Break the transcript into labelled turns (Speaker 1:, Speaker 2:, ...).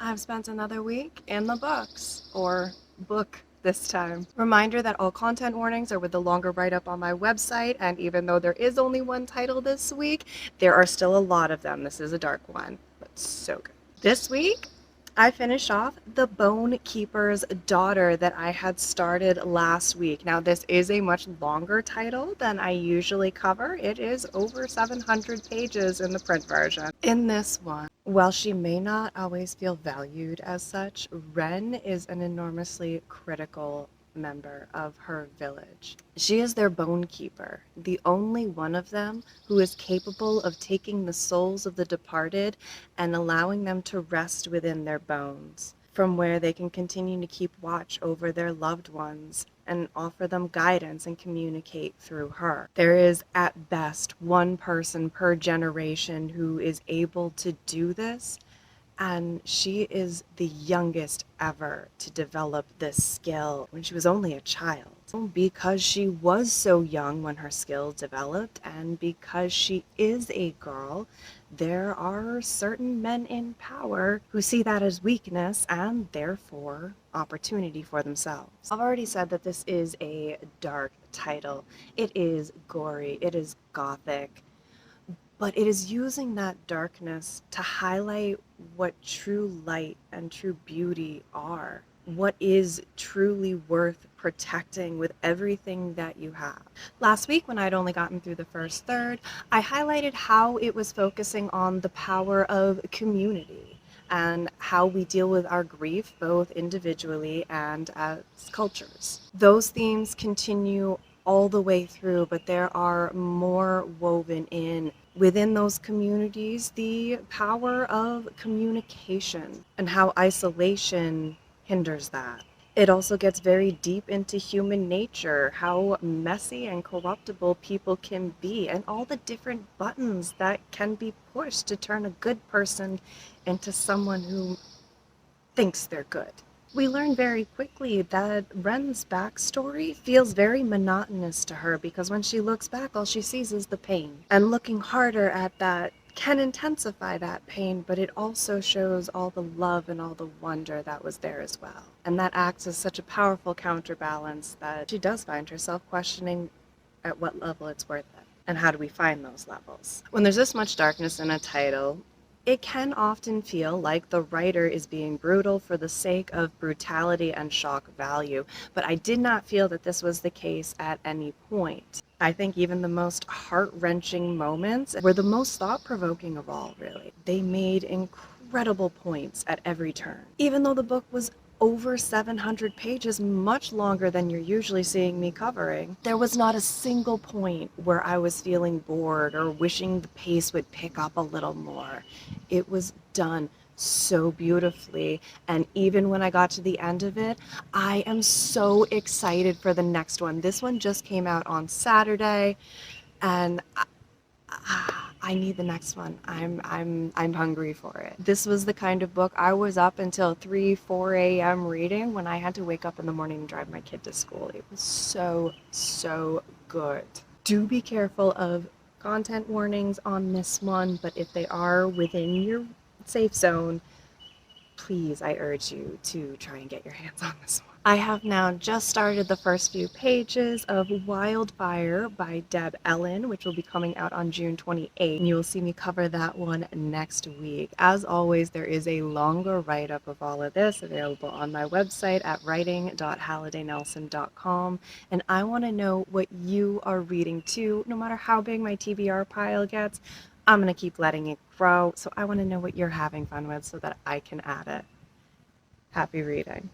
Speaker 1: I've spent another week in the books, or book this time. Reminder that all content warnings are with the longer write-up on my website, and even though there is only one title this week, there are still a lot of them. This is a dark one, but so good. This week, I finished off The BoneKeeper's Daughter that I had started last week. Now, this is a much longer title than I usually cover. It is over 700 pages in the print version. In this one, while she may not always feel valued as such, Wren is an enormously critical member of her village. She is their bone keeper, the only one of them who is capable of taking the souls of the departed and allowing them to rest within their bones, from where they can continue to keep watch over their loved ones and offer them guidance and communicate through her. There is at best one person per generation who is able to do this, and she is the youngest ever to develop this skill when she was only a child. Because she was so young when her skill developed, and because she is a girl, there are certain men in power who see that as weakness and therefore opportunity for themselves. I've already said that this is a dark title. It is gory, it is gothic, but it is using that darkness to highlight what true light and true beauty are. What is truly worth protecting with everything that you have. Last week, when I'd only gotten through the first third, I highlighted how it was focusing on the power of community and how we deal with our grief, both individually and as cultures. Those themes continue all the way through, but there are more woven in within those communities, the power of communication and how isolation hinders that. It also gets very deep into human nature, how messy and corruptible people can be, and all the different buttons that can be pushed to turn a good person into someone who thinks they're good. We learn very quickly that Wren's backstory feels very monotonous to her because when she looks back, all she sees is the pain. And looking harder at that can intensify that pain, but it also shows all the love and all the wonder that was there as well. And that acts as such a powerful counterbalance that she does find herself questioning at what level it's worth it. And how do we find those levels? When there's this much darkness in a title, it can often feel like the writer is being brutal for the sake of brutality and shock value, but I did not feel that this was the case at any point. I think even the most heart-wrenching moments were the most thought-provoking of all, really. They made incredible points at every turn. Even though the book was over 700 pages, much longer than you're usually seeing me covering, there was not a single point where I was feeling bored or wishing the pace would pick up a little more. It was done so beautifully, and even when I got to the end of it, I am so excited for the next one. This one just came out on Saturday, and I need the next one. I'm hungry for it. This was the kind of book I was up until 3-4 a.m. reading when I had to wake up in the morning and drive my kid to school. It was so good. Do be careful of content warnings on this one, but if they are within your safe zone, please, I urge you to try and get your hands on this one. I have now just started the first few pages of Wildfire by Deb Ellen, which will be coming out on June 28th, and you will see me cover that one next week. As always, there is a longer write-up of all of this available on my website at writing.hallidaynelson.com, and I want to know what you are reading too. No matter how big my TBR pile gets, I'm going to keep letting it grow, so I want to know what you're having fun with so that I can add it. Happy reading.